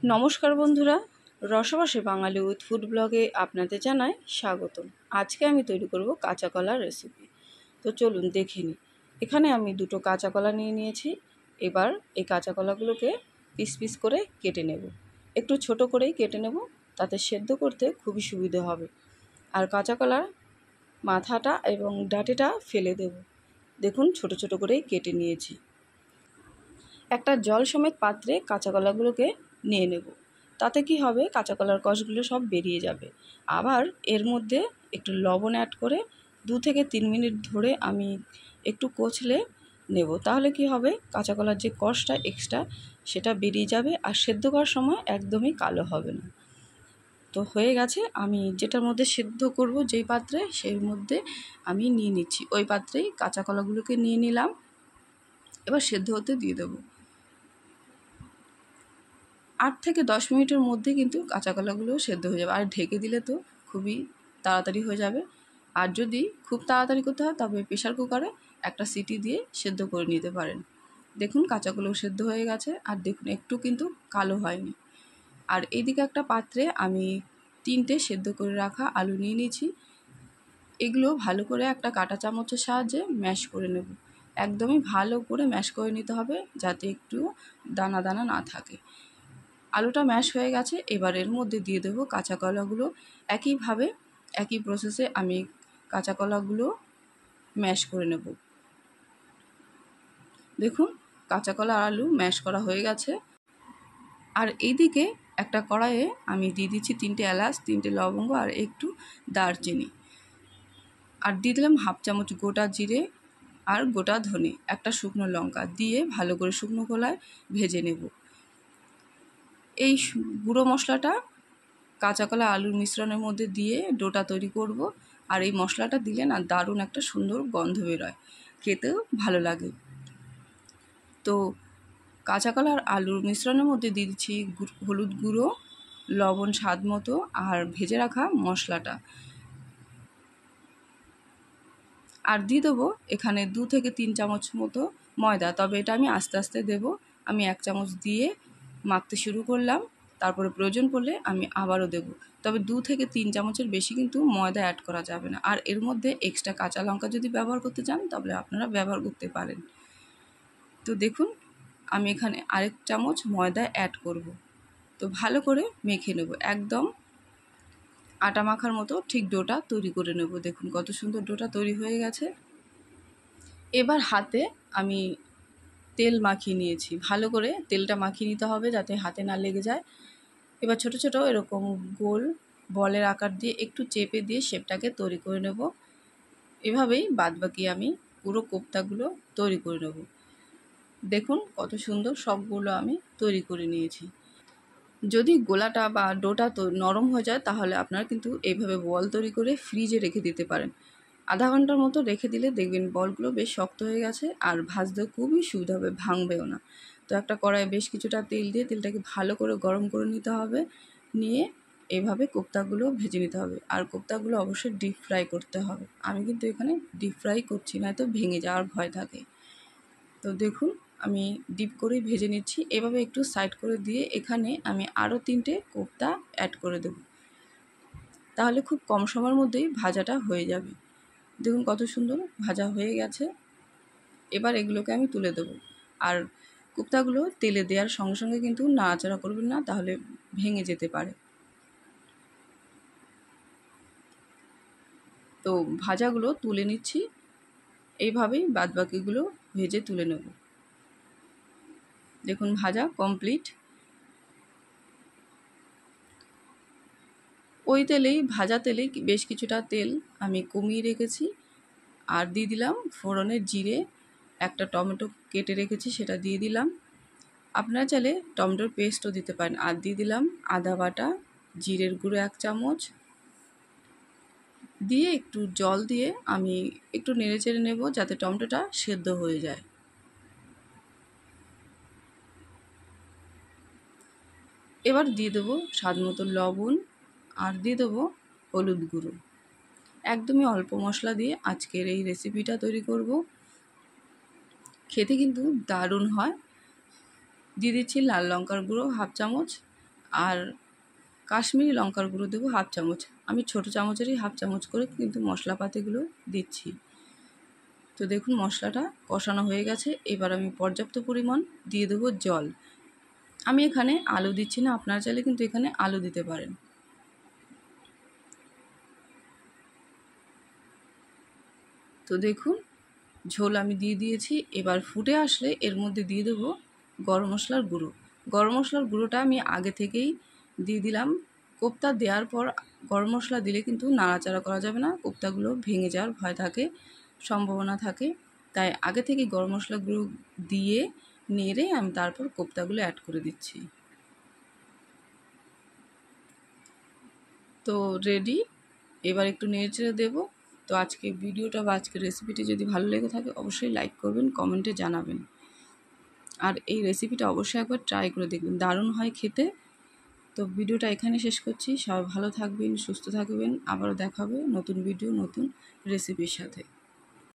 নমস্কার বন্ধুরা, রসবশে বাঙালি with food ব্লগে আপনাদের জানাই স্বাগতম। আজকে আমি তৈরি করব কাঁচা কলার রেসিপি। তো চলুন দেখে নিই। এখানে আমি দুটো কাঁচা কলা নিয়ে নিয়েছি। এবার এই কাঁচা কলাগুলোকে পিস পিস করে কেটে নেব। একটু ছোট করেই কেটে নেব, তাতে সেদ্ধ করতে খুবই সুবিধে হবে। আর কাঁচা কলার মাথাটা এবং ডাঁটিটা ফেলে দেব। দেখুন ছোট ছোট করেই কেটে নিয়েছি। একটা জল সমেত পাত্রে কাঁচা কলাগুলোকে নিয়ে নেব। তাতে কি হবে, কাঁচা কলার কষগুলো সব বেরিয়ে যাবে। আবার এর মধ্যে একটু লবণ অ্যাড করে 2 থেকে 3 মিনিট ধরে আমি একটু কচলে নেব। তাহলে কি হবে, কাঁচা কলার যে কষটা এক্সট্রা সেটা বেরিয়ে যাবে আর সেদ্ধ করার সময় একদমই কালো হবে না। তো হয়ে গেছে। আমি যেটার মধ্যে সেদ্ধ করব, যেই পাত্রে, সেই মধ্যে আমি নিয়ে নিচ্ছি। ওই পাত্রেই কাঁচা কলাগুলোকে নিয়ে নিলাম। এবার সেদ্ধ হতে দিয়ে দেবো। 8 থেকে 10 মিনিটের মধ্যে কিন্তু কাঁচা কলাগুলো সেদ্ধ হয়ে যাবে। আর ঢেকে দিলে তো খুবই তাড়াতাড়ি হয়ে যাবে। আর যদি খুব তাড়াতাড়ি করতে হয় তবে প্রেশার কুকারে একটা সিটি দিয়ে সেদ্ধ করে নিতে পারেন। দেখুন কাঁচাগুলো সেদ্ধ হয়ে গেছে, আর দেখুন একটু কিন্তু কালো হয়নি। আর এইদিকে একটা পাত্রে আমি 3টে সেদ্ধ করে রাখা আলু নিয়ে নিয়েছি। এগুলো ভালো করে একটা কাঁটা চামচের সাহায্যে ম্যাশ করে নেব। একদমই ভালো করে ম্যাশ করে নিতে হবে, যাতে একটু দানা দানা না থাকে। আলুটা ম্যাশ হয়ে গেছে। এবার এর মধ্যে দিয়ে দেবো কাঁচা কলাগুলো। একইভাবে একই প্রসেসে আমি কাঁচা কলাগুলো ম্যাশ করে নেব। দেখুন কাঁচা কলা আর আলু ম্যাশ করা হয়ে গেছে। আর এইদিকে একটা কড়াইয়ে আমি দিয়ে দিচ্ছি 3টে এলাচ, 3টে লবঙ্গ আর একটু দারচিনি। আর দিয়ে দিলাম হাফ চামচ গোটা জিরে আর গোটা ধনে, একটা শুকনো লঙ্কা দিয়ে ভালো করে শুকনো খোলায় ভেজে নেব। এই গুঁড়ো মশলাটা কাঁচা কলা আলুর মিশ্রণের মধ্যে দিয়ে ডোটা তৈরি করব। আর এই মশলাটা দিলে না দারুণ একটা সুন্দর গন্ধ বেরোয়, খেতেও ভালো লাগে। তো কাঁচা কলা আর আলুর মিশ্রণের মধ্যে দিয়ে দিচ্ছি হলুদ গুঁড়ো, লবণ স্বাদ মতো আর ভেজে রাখা মশলাটা। আর দিয়ে দেবো এখানে 2 থেকে 3 চামচ মতো ময়দা, তবে এটা আমি আস্তে আস্তে দেবো। আমি 1 চামচ দিয়ে মাখতে শুরু করলাম, তারপরে প্রয়োজন পড়লে আমি আবারও দেব। তবে 2 থেকে 3 চামচের বেশি কিন্তু ময়দা অ্যাড করা যাবে না। আর এর মধ্যে এক্সট্রা কাঁচা লঙ্কা যদি ব্যবহার করতে চান তাহলে আপনারা ব্যবহার করতে পারেন। তো দেখুন আমি এখানে আরেক চামচ ময়দা অ্যাড করব। তো ভালো করে মেখে নেব, একদম আটা মাখার মতো ঠিক ডোটা তৈরি করে নেব। দেখুন কত সুন্দর ডোটা তৈরি হয়ে গেছে। এবার হাতে আমি তেল মাখিয়ে নিয়েছি। ভালো করে তেলটা মাখিয়ে নিতে হবে যাতে হাতে না লেগে যায়। এবার ছোট ছোট এরকম গোল বলের আকার দিয়ে একটু চেপে দিয়ে শেপটাকে তৈরি করে নেব। এভাবেই বাদবাকি আমি পুরো কোপ্তাগুলো তৈরি করে নেব। দেখুন কত সুন্দর সবগুলো আমি তৈরি করে নিয়েছি। যদি গোলাটা বা ডোটা তো নরম হয়ে যায় তাহলে আপনারা কিন্তু এইভাবে বল তৈরি করে ফ্রিজে রেখে দিতে পারেন। আধা ঘন্টার মতো রেখে দিলে দেখবেন বলগুলো বেশ শক্ত হয়ে গেছে আর ভাজতে খুবই সুবিধা হবে, ভাঙবেও না। তো একটা কড়াইয়ে বেশ কিছুটা তেল দিয়ে তেলটাকে ভালো করে গরম করে নিতে হবে। নিয়ে এইভাবে কোপ্তাগুলো ভেজে নিতে হবে। আর কোপ্তাগুলো অবশ্যই ডিপ ফ্রাই করতে হবে। আমি কিন্তু এখানে ডিপ ফ্রাই করছি না, তো ভেঙে যাওয়ার ভয় থাকে। তো দেখুন আমি ডিপ করেই ভেজে নিচ্ছি। এভাবে একটু সাইড করে দিয়ে এখানে আমি আরও 3টে কোপ্তা অ্যাড করে দেব। তাহলে খুব কম সময়ের মধ্যেই ভাজাটা হয়ে যাবে। দেখুন কত সুন্দর ভাজা হয়ে গেছে। এবার এগুলোকে আমি তুলে দেবো। আর কোপ্তাগুলো তেলে দেওয়ার সঙ্গে সঙ্গে কিন্তু নাড়াচাড়া করবেন না, তাহলে ভেঙে যেতে পারে। তো ভাজাগুলো তুলে নিচ্ছি। এইভাবেই বাদবাকিগুলো ভেজে তুলে নেব। দেখুন ভাজা কমপ্লিট। ওই তেলেই, ভাজা তেলেই বেশ কিছুটা তেল আমি কমিয়ে রেখেছি। আর দিয়ে দিলাম ফোড়নের জিরে, একটা টমেটো কেটে রেখেছি সেটা দিয়ে দিলাম। আপনারা চাইলে টমেটোর পেস্টও দিতে পারেন। আর দিয়ে দিলাম আদা বাটা, জিরের গুঁড়ো 1 চামচ দিয়ে একটু জল দিয়ে আমি একটু নেড়ে চেড়ে নেব যাতে টমেটোটা সেদ্ধ হয়ে যায়। এবার দিয়ে দেবো স্বাদ মতো লবণ আর দিয়ে দেবো হলুদ গুঁড়ো। একদমই অল্প মশলা দিয়ে আজকের এই রেসিপিটা তৈরি করব। খেতে কিন্তু দারুণ হয়। দিয়ে দিচ্ছি লাল লঙ্কার গুঁড়ো 1/2 চামচ আর কাশ্মীরি লঙ্কার গুঁড়ো দেবো 1/2 চামচ। আমি ছোটো চামচেরই 1/2 চামচ করে কিন্তু মশলাপাতিগুলো দিচ্ছি। তো দেখুন মশলাটা কষানো হয়ে গেছে। এবার আমি পর্যাপ্ত পরিমাণ দিয়ে দেবো জল। আমি এখানে আলু দিচ্ছি না, আপনারা চাইলে কিন্তু এখানে আলু দিতে পারেন। তো দেখুন ঝোল আমি দিয়ে দিয়েছি। এবার ফুটে আসলে এর মধ্যে দিয়ে দেবো গরম মশলার গুঁড়ো। গরম মশলার গুঁড়োটা আমি আগে থেকেই দিয়ে দিলাম। কোপ্তা দেওয়ার পর গরম মশলা দিলে কিন্তু নাড়াচাড়া করা যাবে না, কোপ্তাগুলো ভেঙে যাওয়ার ভয় থাকে, সম্ভাবনা থাকে। তাই আগে থেকেই গরম মশলা গুঁড়ো দিয়ে নেড়ে আমি তারপর কোপ্তাগুলো অ্যাড করে দিচ্ছি। তো রেডি। এবার একটু নেড়েচেড়ে দেবো। তো আজকে ভিডিওটা বা আজকের রেসিপিটি যদি ভালো লেগে থাকে অবশ্যই লাইক করবেন, কমেন্টে জানাবেন। আর এই রেসিপিটা অবশ্যই একবার ট্রাই করে দেখবেন, দারুণ হয় খেতে। তো ভিডিওটা এখানে শেষ করছি। সবাই ভালো থাকবেন, সুস্থ থাকবেন। আবারও দেখা হবে নতুন ভিডিও, নতুন রেসিপির সাথে।